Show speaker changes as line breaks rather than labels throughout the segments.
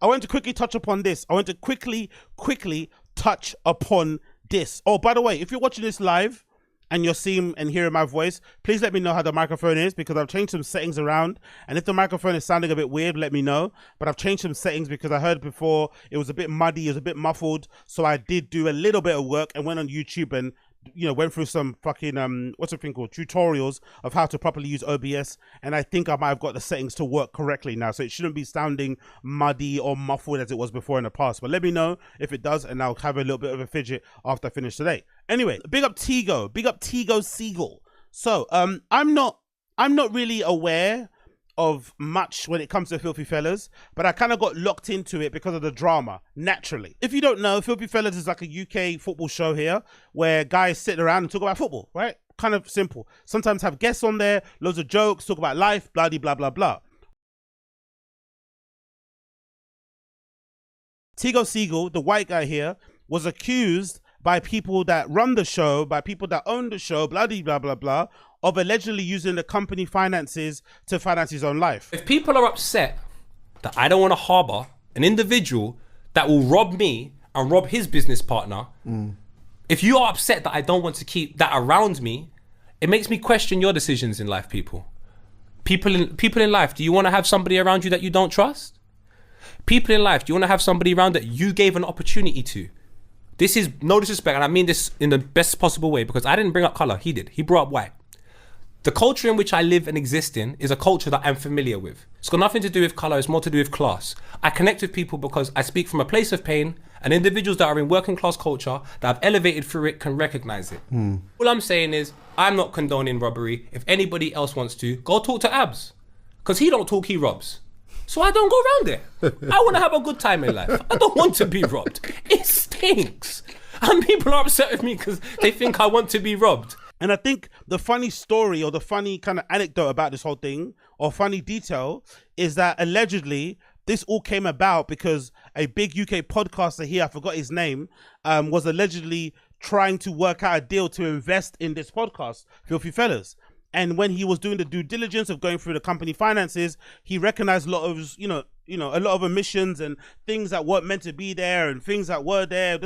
I want to quickly touch upon this. I want to quickly touch upon this. Oh, by the way, if you're watching this live and you're seeing and hearing my voice, please let me know how the microphone is, because I've changed some settings around. And if the microphone is sounding a bit weird, let me know. But I've changed some settings because I heard before it was a bit muddy, it was a bit muffled. So I did do a little bit of work and went on YouTube and went through some fucking what's the thing called, tutorials of how to properly use OBS, and I think I might have got the settings to work correctly now, so it shouldn't be sounding muddy or muffled as it was before in the past. But let me know if it does, and I'll have a little bit of a fidget after I finish today. Anyway, big up Tego Siegel. So I'm not really aware of much when it comes to Filthy Fellas, but I kind of got locked into it because of the drama, naturally. If you don't know, Filthy Fellas is like a UK football show here where guys sit around and talk about football, right? Kind of simple. Sometimes have guests on there, loads of jokes, talk about life, blah, blah, blah, blah. Tego Siegel, the white guy here, was accused by people that run the show, by people that own the show, blah, blah, blah, blah, of allegedly using the company finances to finance his own life.
If people are upset that I don't want to harbor an individual that will rob me and rob his business partner, if you are upset that I don't want to keep that around me, it makes me question your decisions in life, people. People in life, do you want to have somebody around you that you don't trust? People in life, do you want to have somebody around that you gave an opportunity to? This is no disrespect, and I mean this in the best possible way, because I didn't bring up color, he did. He brought up white. The culture in which I live and exist in is a culture that I'm familiar with. It's got nothing to do with color, it's more to do with class. I connect with people because I speak from a place of pain, and individuals that are in working class culture that have elevated through it can recognize it. All I'm saying is, I'm not condoning robbery. If anybody else wants to, go talk to Abs. Because he don't talk, he robs. So I don't go around there. I want to have a good time in life. I don't want to be robbed. It stinks. And people are upset with me because they think I want to be robbed.
And I think the funny story or the funny kind of anecdote about this whole thing, or funny detail, is that allegedly this all came about because a big UK podcaster here, I forgot his name, was allegedly trying to work out a deal to invest in this podcast, Filthy Fellas. And when he was doing the due diligence of going through the company finances, he recognized a lot of, a lot of omissions and things that weren't meant to be there and things that were there,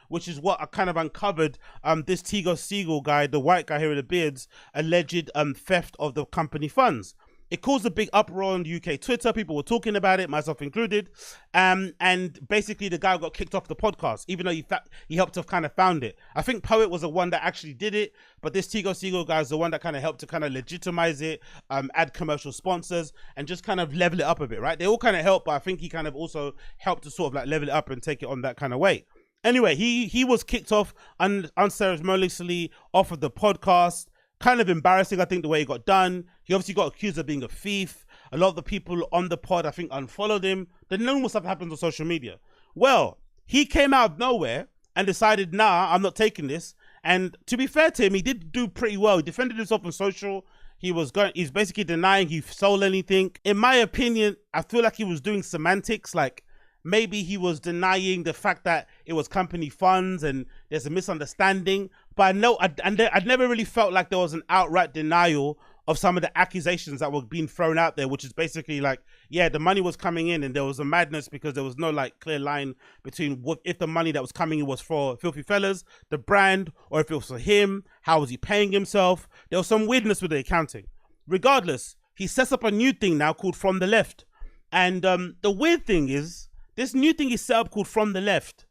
which is what I kind of uncovered this Tego Siegel guy, the white guy here with the beards, alleged theft of the company funds. It caused a big uproar on UK Twitter. People were talking about it, myself included. And basically the guy got kicked off the podcast, even though he helped to kind of found it. I think Poet was the one that actually did it, but this Tego Siegel guy is the one that kind of helped to kind of legitimize it, add commercial sponsors, and just kind of level it up a bit, right? They all kind of helped, but I think he kind of also helped to sort of like level it up and take it on that kind of way. Anyway, he was kicked off unceremoniously off of the podcast. Kind of embarrassing, I think, the way he got done. He obviously got accused of being a thief. A lot of the people on the pod, I think, unfollowed him. The normal stuff happens on social media. Well, he came out of nowhere and decided, nah, I'm not taking this. And to be fair to him, he did do pretty well. He defended himself on social. He's basically denying he stole anything. In my opinion, I feel like he was doing semantics, like maybe he was denying the fact that it was company funds and there's a misunderstanding. But I know I'd never really felt like there was an outright denial of some of the accusations that were being thrown out there, which is basically like, yeah, the money was coming in and there was a madness because there was no like clear line between if the money that was coming in was for Filthy Fellas, the brand, or if it was for him, how was he paying himself? There was some weirdness with the accounting. Regardless, he sets up a new thing now called From the Left. And the weird thing is, this new thing is set up called From the Left.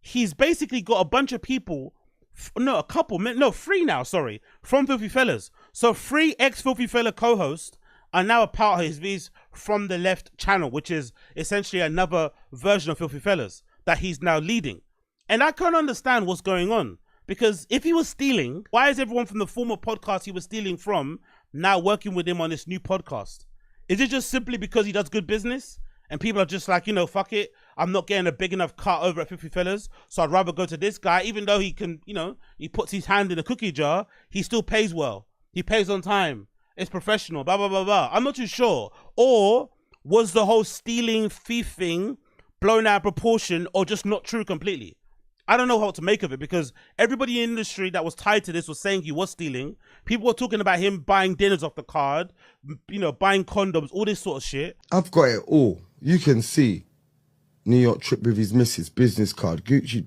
He's basically got a bunch of people, three now, from Filthy Fellas. So 3 ex-Filthy Fella co-hosts are now a part of his From the Left channel, which is essentially another version of Filthy Fellas that he's now leading. And I can't understand what's going on, because if he was stealing, why is everyone from the former podcast he was stealing from now working with him on this new podcast? Is it just simply because he does good business? And people are just like, fuck it. I'm not getting a big enough cut over at 50 Fellas, so I'd rather go to this guy, even though he can, he puts his hand in a cookie jar, he still pays well. He pays on time. It's professional, blah, blah, blah, blah. I'm not too sure. Or was the whole stealing thief thing blown out of proportion or just not true completely? I don't know what to make of it, because everybody in the industry that was tied to this was saying he was stealing. People were talking about him buying dinners off the card, buying condoms, all this sort of shit.
I've got it all. You can see New York trip with his missus, business card. Gucci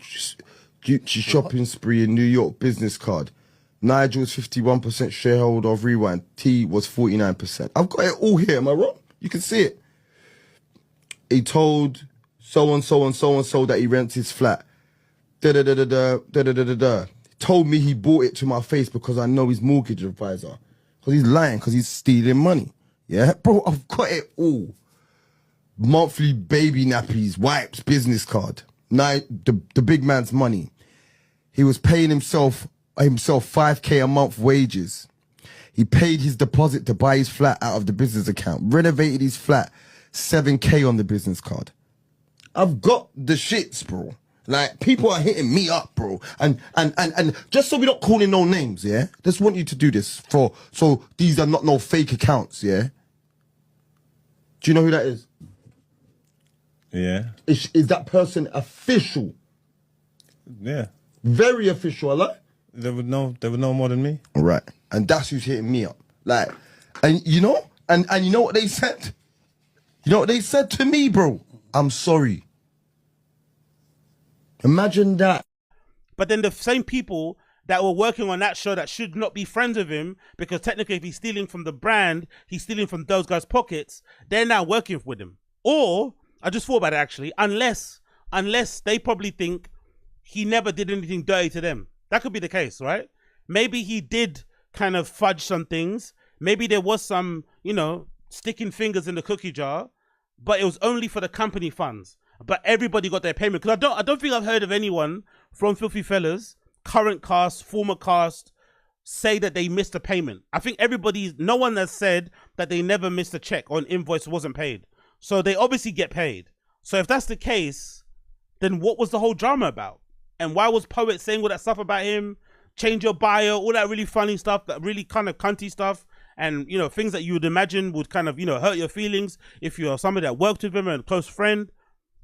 shopping spree in New York, business card. Nigel was 51% shareholder of Rewind. T was 49%. I've got it all here, am I wrong? You can see it. He told so-and-so and so-and-so that he rents his flat. Da-da-da-da-da, He told me he bought it to my face because I know his mortgage advisor. Because he's lying, because he's stealing money. Yeah? Bro, I've got it all. Monthly baby nappies, wipes, business card. The big man's money. He was paying himself 5K a month wages. He paid his deposit to buy his flat out of the business account. Renovated his flat, 7K on the business card. I've got the shits, bro. Like, people are hitting me up, bro. And just so we don't call in no names, yeah? Just want you to do this so these are not no fake accounts, yeah? Do you know who that is?
Yeah.
Is that person official?
Yeah.
Very official, Allah?
They would know more than me.
Right. And that's who's hitting me up. Like, and you know, and you know what they said? You know what they said to me, bro? I'm sorry. Imagine that.
But then the same people that were working on that show that should not be friends with him, because technically if he's stealing from the brand, he's stealing from those guys' pockets, they're now working with him. Or, I just thought about it actually, unless they probably think he never did anything dirty to them. That could be the case, right? Maybe he did kind of fudge some things. Maybe there was some, you know, sticking fingers in the cookie jar, but it was only for the company funds. But everybody got their payment. Because I don't think I've heard of anyone from Filthy Fellas, current cast, former cast, say that they missed a payment. I think no one has said that they never missed a check or an invoice wasn't paid. So they obviously get paid. So if that's the case, then what was the whole drama about? And why was Poet saying all that stuff about him? Change your bio, all that really funny stuff, that really kind of cunty stuff. And, you know, things that you would imagine would kind of, you know, hurt your feelings if you're somebody that worked with him and a close friend.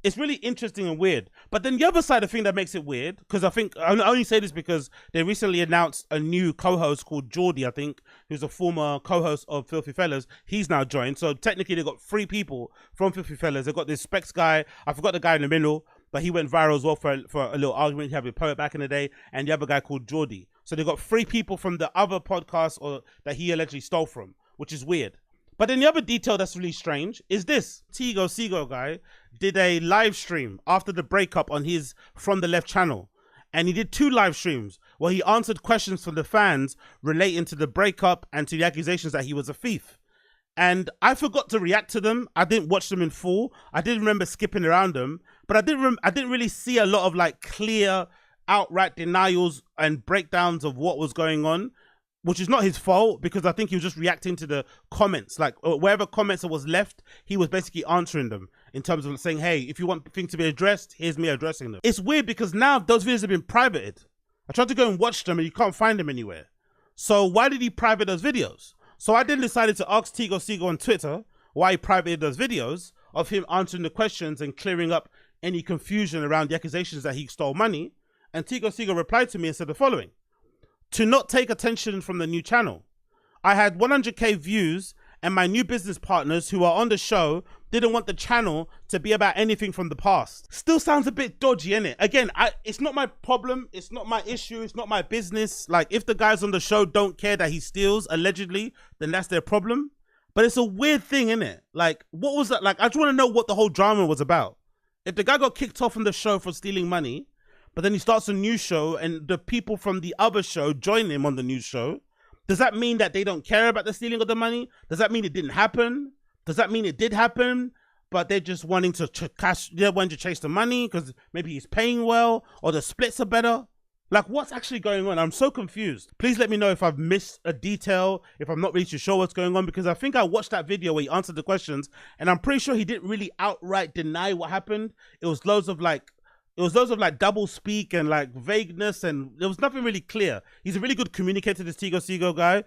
It's really interesting and weird. But then the other side of the thing that makes it weird, because I think, I only say this because they recently announced a new co-host called Geordie, I think, who's a former co-host of Filthy Fellas. He's now joined. So technically they've got 3 people from Filthy Fellas. They've got this Specs guy, I forgot the guy in the middle, but he went viral as well for a little argument he had with Poet back in the day, and the other guy called Geordie. So they've got 3 people from the other podcast that he allegedly stole from, which is weird. But then the other detail that's really strange is this. Tigo Seago guy did a live stream after the breakup on his From the Left channel. And he did 2 live streams where he answered questions from the fans relating to the breakup and to the accusations that he was a thief. And I forgot to react to them. I didn't watch them in full. I did remember skipping around them. But I didn't really see a lot of like clear, outright denials and breakdowns of what was going on, which is not his fault, because I think he was just reacting to the comments. Like, wherever comments that was left, he was basically answering them in terms of saying, hey, if you want things to be addressed, here's me addressing them. It's weird because now those videos have been privated. I tried to go and watch them and you can't find them anywhere. So why did he private those videos? So I then decided to ask Tigo Seago on Twitter why he privated those videos of him answering the questions and clearing up any confusion around the accusations that he stole money. And Tigo Seago replied to me and said the following: to not take attention from the new channel. I had 100k views and my new business partners who are on the show didn't want the channel to be about anything from the past. Still sounds a bit dodgy, innit? Again, it's not my problem. It's not my issue. It's not my business. Like, if the guys on the show don't care that he steals, allegedly, then that's their problem. But it's a weird thing, innit? Like, what was that? Like, I just want to know what the whole drama was about. If the guy got kicked off from the show for stealing money, but then he starts a new show and the people from the other show join him on the new show, does that mean that they don't care about the stealing of the money? Does that mean it didn't happen? Does that mean it did happen, but they're just wanting to chase the money because maybe he's paying well, or the splits are better? Like, what's actually going on? I'm so confused. Please let me know if I've missed a detail, if I'm not really too sure what's going on, because I think I watched that video where he answered the questions and I'm pretty sure he didn't really outright deny what happened. It was loads of like double speak and like vagueness, and there was nothing really clear. He's a really good communicator, this Tigo Seago guy.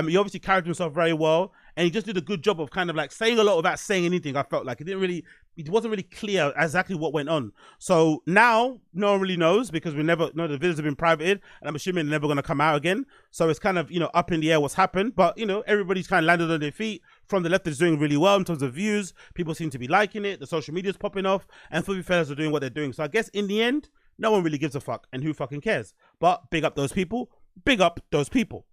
He obviously carried himself very well, and he just did a good job of kind of like saying a lot without saying anything. I felt like it wasn't really clear exactly what went on. So now no one really knows, because the videos have been privated and I'm assuming they're never going to come out again. So it's kind of, up in the air what's happened, but everybody's kind of landed on their feet. From the Left is doing really well in terms of views. People seem to be liking it. The social media's popping off, and Filthy Fellas are doing what they're doing. So I guess in the end, no one really gives a fuck, and who fucking cares? But big up those people. Big up those people.